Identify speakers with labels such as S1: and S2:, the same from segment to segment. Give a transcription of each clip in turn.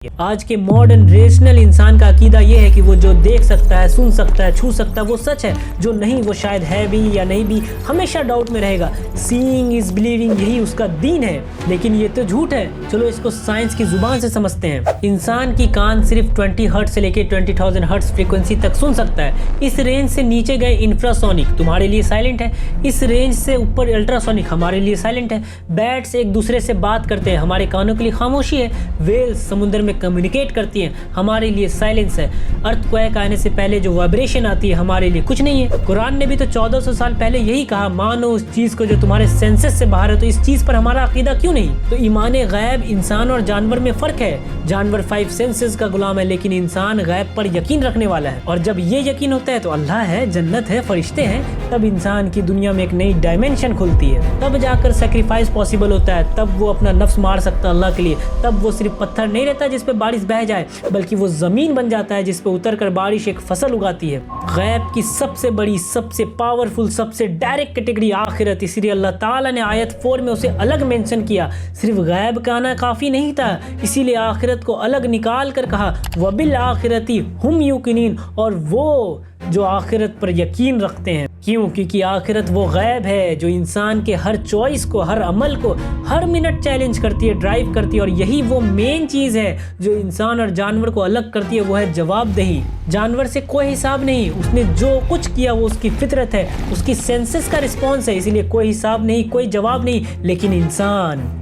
S1: آج کے modern rational انسان کا عقیدہ یہ ہے کہ وہ جو دیکھ سکتا ہے، سن سکتا ہے، چھو سکتا ہے وہ سچ ہے، جو نہیں وہ شاید ہے بھی یا نہیں بھی، ہمیشہ ڈاؤٹ میں رہے گا۔ سینگ از بلیونگ، یہی اس کا دین ہے، لیکن یہ تو جھوٹ ہے۔ چلو اس کو سائنس کی زبان سے سمجھتے ہیں۔ انسان کی کان صرف 20 ہرٹز سے لے کے 20,000 ہرٹز فریکوینسی تک سن سکتا ہے۔ اس رینج سے نیچے گئے انفراسونک تمہارے لیے سائلنٹ ہے، اس رینج سے اوپر الٹراسونک ہمارے لیے سائلنٹ ہے۔ بیٹس ایک دوسرے سے بات کرتے ہیں، ہمارے کانوں کے لیے خاموشی ہے۔ ویلز سمندر میں کمیونیکیٹ کرتی ہیں، ہمارے لیے سائلنس ہے۔ ارتھ کویک آنے سے پہلے جو وائبریشن آتی ہے ہمارے لیے کچھ نہیں ہے۔ قرآن نے بھی تو 1400 سال پہلے یہی کہا، مانو اس چیز کو جو تمہارے سینسز سے باہر ہے، تو اس چیز پر ہمارا عقیدہ کیوں نہیں؟ تو ایمان غیب انسان اور جانور میں فرق ہے۔ جانور 5 سینسز کا غلام ہے، لیکن انسان غیب پر یقین رکھنے والا ہے، اور جب یہ یقین ہوتا ہے تو اللہ ہے، جنت ہے، فرشتے ہیں، تب انسان کی دنیا میں ایک نئی ڈائمینشن کھلتی ہے۔ تب جا کر سیکریفائس پاسبل ہوتا ہے، تب وہ اپنا نفس مار سکتا ہے اللہ کے لیے۔ تب وہ صرف پتھر نہیں رہتا جس پہ بارش بہ جائے، بلکہ وہ زمین بن جاتا ہے جس پہ اتر کر بارش ایک فصل اگاتی ہے۔ غیب کی سب سے بڑی، سب سے پاورفل، سب سے ڈائریکٹ کیٹیگری آخرت، اسی لیے اللہ تعالیٰ نے آیت 4 میں اسے الگ مینشن کیا۔ صرف غیب کا آنا کافی نہیں تھا، اسی لیے آخرت کو الگ نکال کر کہا وَبِالْآخِرَةِ هُمْ يُوقِنُونَ، اور وہ جو آخرت پر یقین رکھتے ہیں۔ کیوں؟ کیونکہ آخرت وہ غیب ہے جو انسان کے ہر چوائس کو، ہر عمل کو، ہر منٹ چیلنج کرتی ہے، ڈرائیو کرتی ہے، اور یہی وہ مین چیز ہے جو انسان اور جانور کو الگ کرتی ہے، وہ ہے جواب دہی۔ جانور سے کوئی حساب نہیں، اس نے جو کچھ کیا وہ اس کی فطرت ہے، اس کی سینسز کا رسپانس ہے، اسی لیے کوئی حساب نہیں، کوئی جواب نہیں۔ لیکن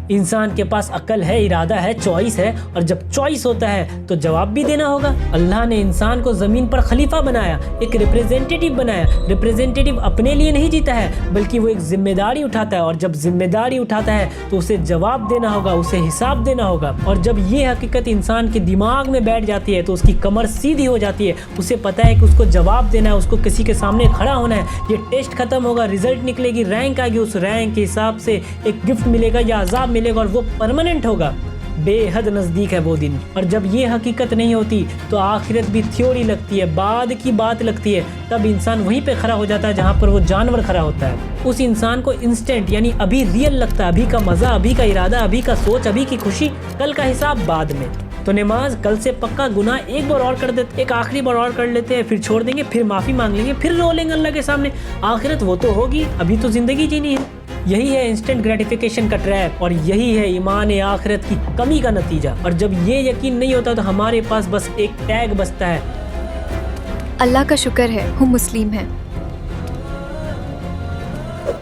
S1: انسان کے پاس عقل ہے، ارادہ ہے، چوائس ہے، اور جب چوائس ہوتا ہے تو جواب بھی دینا ہوگا۔ اللہ نے انسان کو زمین پر خلیفہ بنایا، ایک ریپریزنٹیٹیو بنایا۔ ریپریزنٹیٹیو اپنے لیے نہیں جیتا ہے، بلکہ وہ ایک ذمہ داری اٹھاتا ہے، اور جب ذمہ داری اٹھاتا ہے تو اسے جواب دینا ہوگا، اسے حساب دینا ہوگا۔ اور جب یہ حقیقت انسان کے دماغ میں بیٹھ جاتی ہے تو اس کی کمر سیدھی ہو جاتی ہے، اسے پتہ ہے کہ اس کو جواب دینا ہے، اس کو کسی کے سامنے کھڑا ہونا ہے۔ یہ ٹیسٹ ختم ہوگا، رزلٹ نکلے گی، رینک آئے گی، اس رینک کے حساب سے ایک گفٹ ملے گا یا عذاب ملے گا، اور وہ پرماننٹ ہوگا۔ بے حد نزدیک ہے وہ دن۔ اور جب یہ حقیقت نہیں ہوتی تو آخرت بھی تھیوری لگتی ہے، بعد کی بات لگتی ہے۔ تب انسان وہیں پہ کھڑا ہو جاتا ہے جہاں پر وہ جانور کھڑا ہوتا ہے۔ اس انسان کو انسٹنٹ یعنی ابھی ریئل لگتا ہے، ابھی کا مزہ، ابھی کا ارادہ، ابھی کا سوچ، ابھی کی خوشی، کل کا حساب بعد میں۔ تو نماز کل سے پکا، گناہ ایک بار اور کر دیتے، ایک آخری بار اور کر لیتے ہیں، پھر چھوڑ دیں گے، پھر معافی مانگ لیں گے، پھر رو لیں گے اللہ کے سامنے۔ آخرت وہ تو ہوگی، ابھی تو زندگی جینی ہے۔ یہی ہے انسٹنٹ گریٹیفیکیشن کا ٹریپ، اور یہی ہے ایمان آخرت کی کمی کا نتیجہ۔ اور جب یہ یقین نہیں ہوتا تو ہمارے پاس بس ایک ٹیگ بستا ہے،
S2: اللہ کا شکر ہے ہم مسلم ہیں۔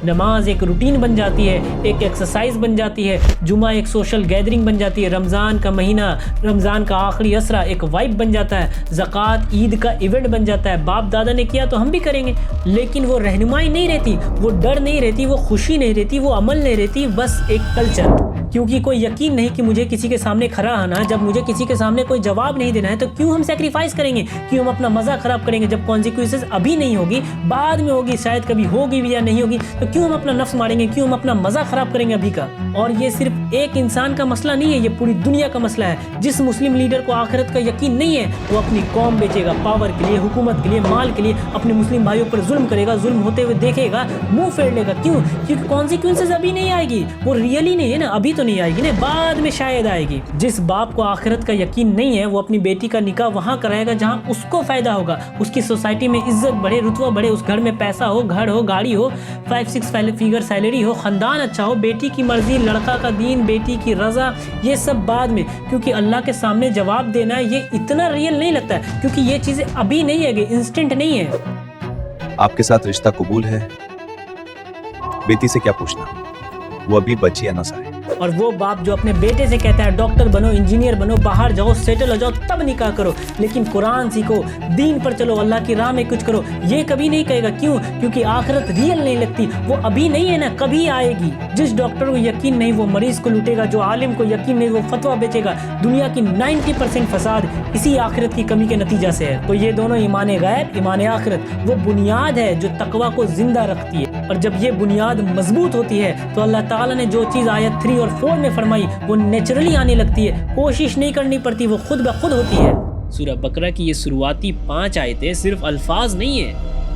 S1: نماز ایک روٹین بن جاتی ہے، ایک ایکسرسائز بن جاتی ہے، جمعہ ایک سوشل گیدرنگ بن جاتی ہے، رمضان کا مہینہ، رمضان کا آخری اسرہ ایک وائب بن جاتا ہے، زکوٰۃ عید کا ایونٹ بن جاتا ہے۔ باپ دادا نے کیا تو ہم بھی کریں گے، لیکن وہ رہنمائی نہیں رہتی، وہ ڈر نہیں رہتی، وہ خوشی نہیں رہتی، وہ عمل نہیں رہتی، بس ایک کلچر۔ کیونکہ کوئی یقین نہیں کہ مجھے کسی کے سامنے کھڑا آنا ہے۔ جب مجھے کسی کے سامنے کوئی جواب نہیں دینا ہے تو کیوں ہم سیکریفائس کریں گے، کیوں ہم اپنا مزہ خراب کریں گے؟ جب کانسیکوینسز ابھی نہیں ہوگی، بعد میں ہوگی، شاید کبھی ہوگی بھی یا نہیں ہوگی، تو کیوں ہم اپنا نفس ماریں گے، کیوں ہم اپنا مزہ خراب کریں گے ابھی کا؟ اور یہ صرف ایک انسان کا مسئلہ نہیں ہے، یہ پوری دنیا کا مسئلہ ہے۔ جس مسلم لیڈر کو آخرت کا یقین نہیں ہے وہ اپنی قوم بیچے گا، پاور کے لیے، حکومت کے لیے، مال کے لیے، اپنے مسلم بھائیوں پر ظلم کرے گا، ظلم ہوتے ہوئے دیکھے گا، منہ پھیر لے گا۔ کیوں؟ کیونکہ کانسیکوینسز ابھی نہیں آئے گی، وہ ریئلی نہیں ہے نا، ابھی تو نہیں آئے گی نا، بعد میں شاید آئے گی۔ جس باپ کو آخرت کا یقین نہیں ہے وہ اپنی بیٹی کا نکاح وہاں کرائے گا جہاں اس کو فائدہ ہوگا، اس کی سوسائٹی میں عزت بڑھے، رتبہ بڑھے، اس گھر میں پیسہ ہو، گھر ہو، گاڑی ہو، 5-6 فگر سیلری ہو، خاندان اچھا ہو، بیٹی کی مرضی، لڑکا کا دین، بیٹی کی رضا، یہ سب بعد میں۔ کیونکہ اللہ کے سامنے جواب دینا ہے، یہ اتنا ریئل نہیں لگتا ہے، کیونکہ یہ چیزیں ابھی نہیں ہے، انسٹنٹ نہیں ہے۔
S3: آپ کے ساتھ رشتہ قبول ہے؟ بیٹی سے کیا پوچھنا، وہ ابھی بچی ہے نہ سائے۔
S1: اور وہ باپ جو اپنے بیٹے سے کہتا ہے ڈاکٹر بنو، انجینئر بنو، باہر جاؤ، سیٹل ہو جاؤ، تب نکاح کرو، لیکن قرآن سیکھو، دین پر چلو، اللہ کی راہ میں کچھ کرو، یہ کبھی نہیں کہے گا۔ کیوں؟ کیونکہ آخرت ریئل نہیں لگتی، وہ ابھی نہیں ہے نا، کبھی آئے گی۔ جس ڈاکٹر کو یقین نہیں وہ مریض کو لوٹے گا، جو عالم کو یقین نہیں وہ فتویٰ بیچے گا۔ دنیا کی 90% فساد اسی آخرت کی کمی کے نتیجہ سے ہے۔ تو یہ دونوں ایمان غیب، ایمان آخرت، وہ بنیاد ہے جو تقویٰ کو زندہ رکھتی ہے۔ اور جب یہ بنیاد مضبوط ہوتی ہے تو اللہ تعالیٰ نے جو چیز آیت 3 اور 4 میں فرمائی وہ نیچرلی آنے لگتی ہے، کوشش نہیں کرنی پڑتی، وہ خود بخود ہوتی ہے۔ سورہ بقرہ کی یہ شروعاتی 5 آیتیں صرف الفاظ نہیں ہیں،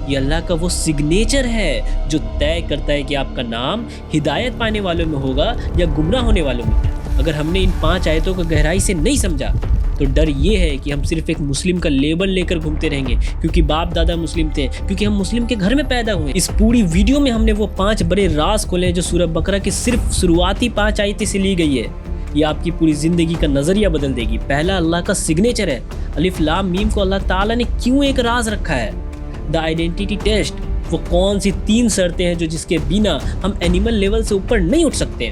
S1: یہ اللہ کا وہ سگنیچر ہے جو طے کرتا ہے کہ آپ کا نام ہدایت پانے والوں میں ہوگا یا گمراہ ہونے والوں میں۔ اگر ہم نے ان 5 آیتوں کو گہرائی سے نہیں سمجھا تو ڈر یہ ہے کہ ہم صرف ایک مسلم کا لیبل لے کر گھومتے رہیں گے کیونکہ باپ دادا مسلم تھے, کیونکہ ہم مسلم کے گھر میں پیدا ہوئے. اس پوری ویڈیو میں ہم نے وہ 5 بڑے راز کھولے ہیں جو سورہ بقرہ کی صرف شروعاتی 5 آیتیں سے لی گئی ہے. یہ آپ کی پوری زندگی کا نظریہ بدل دے گی. پہلا اللہ کا سگنیچر ہے. الف لام میم کو اللہ تعالیٰ نے کیوں ایک راز رکھا ہے. دا آئیڈینٹی ٹیسٹ, وہ کون سی 3 شرطیں ہیں جو جس کے بنا ہم اینیمل لیول سے اوپر نہیں اٹھ سکتے.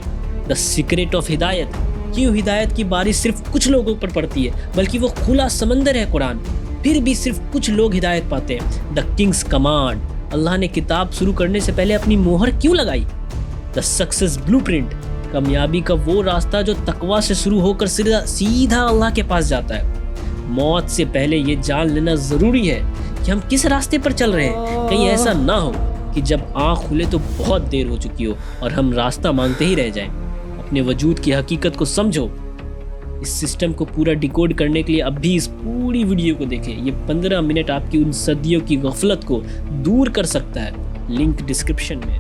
S1: دا سیکریٹ آف ہدایت, کیوں ہدایت کی بارش صرف کچھ لوگوں پر پڑتی ہے بلکہ وہ کھلا سمندر ہے قرآن, پھر بھی صرف کچھ لوگ ہدایت پاتے ہیں. دا کنگز کمانڈ, اللہ نے کتاب شروع کرنے سے پہلے اپنی مہر کیوں لگائی. دا سکسیس بلو پرنٹ, کامیابی کا وہ راستہ جو تقویٰ سے شروع ہو کر سیدھا اللہ کے پاس جاتا ہے. موت سے پہلے یہ جان لینا ضروری ہے کہ ہم کس راستے پر چل رہے ہیں. کہیں ایسا نہ ہو کہ جب آنکھ کھلے تو بہت دیر ہو چکی ہو اور ہم راستہ مانگتے ہی رہ جائیں. اپنے وجود کی حقیقت کو سمجھو. اس سسٹم کو پورا ڈیکوڈ کرنے کے لیے اب بھی اس پوری ویڈیو کو دیکھیں. یہ 15 منٹ آپ کی ان صدیوں کی غفلت کو دور کر سکتا ہے. لنک ڈسکرپشن میں.